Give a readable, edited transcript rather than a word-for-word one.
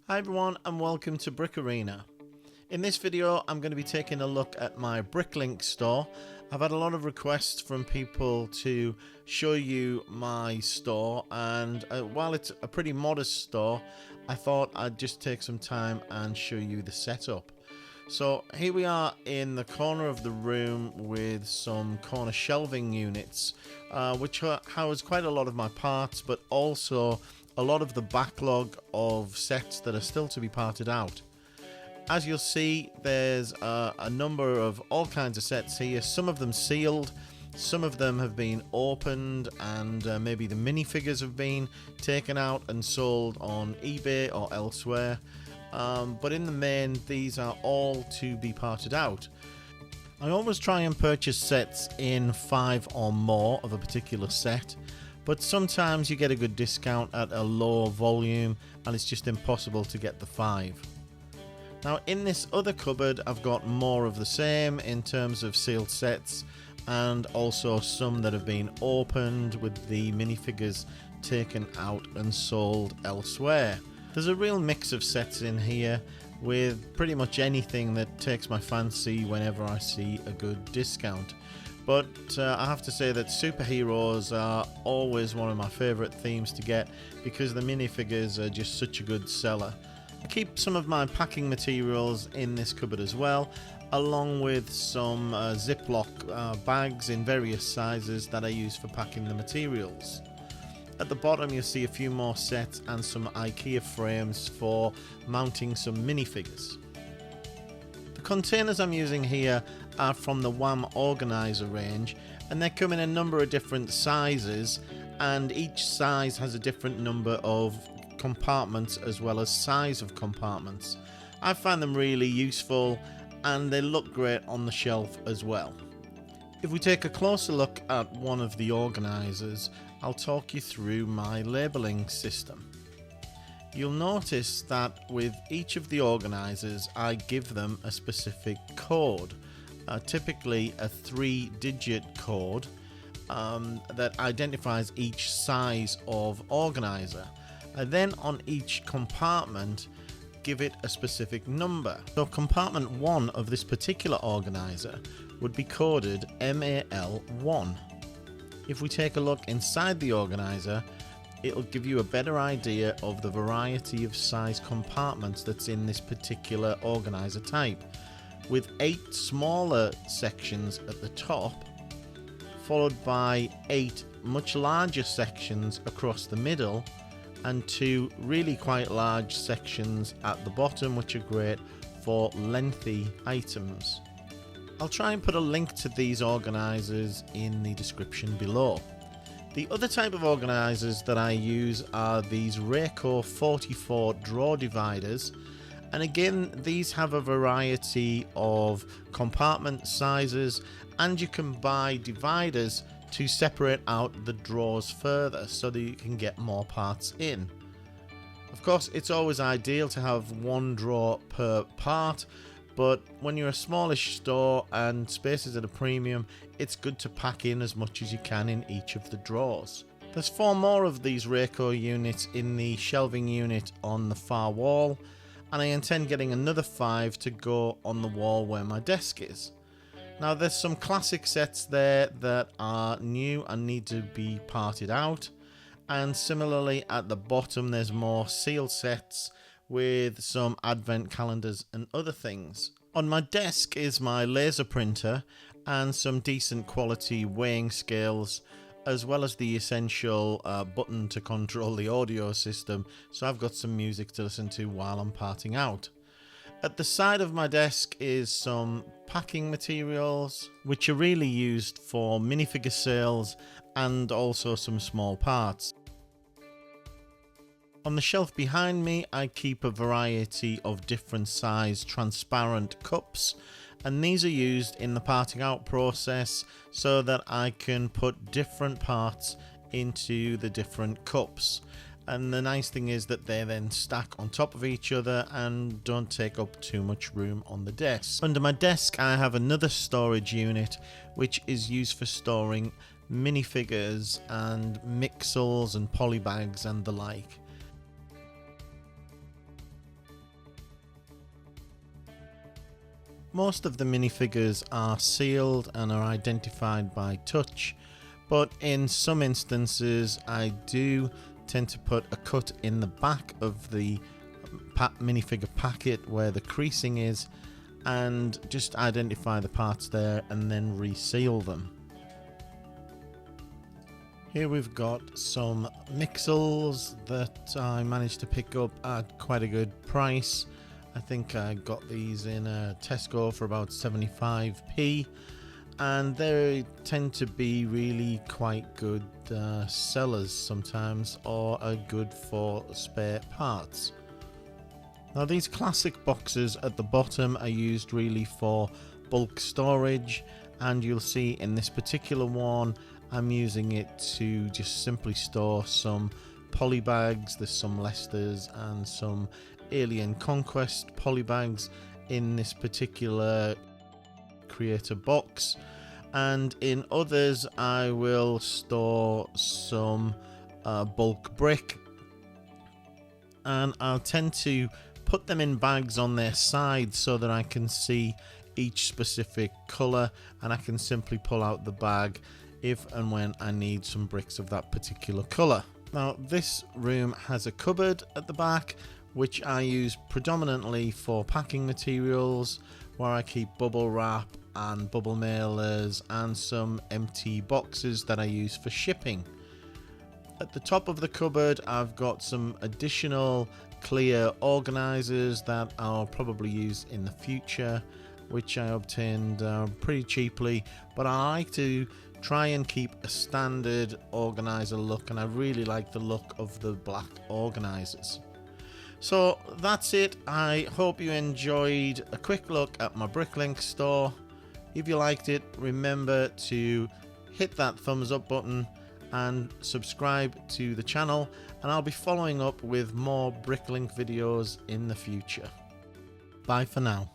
Hi everyone and welcome to Brick Arena. In this video I'm going to be taking a look at my Bricklink store. I've had a lot of requests from people to show you my store, and while it's a pretty modest store, I thought I'd just take some time and show you the setup. So here we are in the corner of the room with some corner shelving units, which house quite a lot of my parts, but also a lot of the backlog of sets that are still to be parted out. As you'll see, there's a number of all kinds of sets here, some of them sealed, some of them have been opened, and maybe the minifigures have been taken out and sold on eBay or elsewhere. But in the main, these are all to be parted out. I always try and purchase sets in 5 or more of a particular set, but sometimes you get a good discount at a lower volume and it's just impossible to get the 5. Now in this other cupboard I've got more of the same in terms of sealed sets, and also some that have been opened with the minifigures taken out and sold elsewhere. There's a real mix of sets in here, with pretty much anything that takes my fancy whenever I see a good discount. But I have to say that superheroes are always one of my favourite themes to get, because the minifigures are just such a good seller. I keep some of my packing materials in this cupboard as well, along with some Ziploc bags in various sizes that I use for packing the materials. At the bottom you'll see a few more sets and some IKEA frames for mounting some minifigures. The containers I'm using here are from the Wham organizer range, and they come in a number of different sizes, and each size has a different number of compartments as well as size of compartments. I find them really useful and they look great on the shelf as well. If we take a closer look at one of the organizers, I'll talk you through my labeling system. You'll notice that with each of the organizers I give them a specific code, typically a 3-digit code that identifies each size of organizer. I then on each compartment give it a specific number. So compartment 1 of this particular organizer would be coded MAL1. If we take a look inside the organizer, it'll give you a better idea of the variety of size compartments that's in this particular organizer type, with 8 smaller sections at the top, followed by 8 much larger sections across the middle, and 2 really quite large sections at the bottom, which are great for lengthy items. I'll try and put a link to these organizers in the description below. The other type of organizers that I use are these Rayco 44 drawer dividers, and again these have a variety of compartment sizes, and you can buy dividers to separate out the drawers further so that you can get more parts in. Of course, it's always ideal to have 1 drawer per part, but when you're a smallish store and space is at a premium, it's good to pack in as much as you can in each of the drawers. There's 4 more of these Rayco units in the shelving unit on the far wall, and I intend getting another 5 to go on the wall where my desk is. Now there's some classic sets there that are new and need to be parted out, and similarly at the bottom there's more sealed sets with some advent calendars and other things. On my desk is my laser printer and some decent quality weighing scales, as well as the essential button to control the audio system, so I've got some music to listen to while I'm parting out. At the side of my desk is some packing materials, which are really used for minifigure sales and also some small parts. On the shelf behind me I keep a variety of different size transparent cups, and these are used in the parting out process so that I can put different parts into the different cups. And the nice thing is that they then stack on top of each other and don't take up too much room on the desk. Under my desk I have another storage unit which is used for storing minifigures and mixels and polybags and the like. Most of the minifigures are sealed and are identified by touch, but in some instances I do tend to put a cut in the back of the minifigure packet where the creasing is and just identify the parts there and then reseal them. Here we've got some Mixels that I managed to pick up at quite a good price. I think I got these in a Tesco for about 75p, and they tend to be really quite good sellers sometimes, or are good for spare parts. Now these classic boxes at the bottom are used really for bulk storage, and you'll see in this particular one I'm using it to just simply store some polybags. There's some Leicesters and some Alien Conquest polybags in this particular creator box, and in others I will store some bulk brick, and I'll tend to put them in bags on their sides so that I can see each specific colour, and I can simply pull out the bag if and when I need some bricks of that particular colour. Now this room has a cupboard at the back which I use predominantly for packing materials, where I keep bubble wrap and bubble mailers and some empty boxes that I use for shipping. At the top of the cupboard I've got some additional clear organisers that I'll probably use in the future, which I obtained pretty cheaply, but I like to try and keep a standard organizer look, and I really like the look of the black organisers. So that's it. I hope you enjoyed a quick look at my Bricklink store. If you liked it, remember to hit that thumbs up button and subscribe to the channel, and I'll be following up with more Bricklink videos in the future. Bye for now.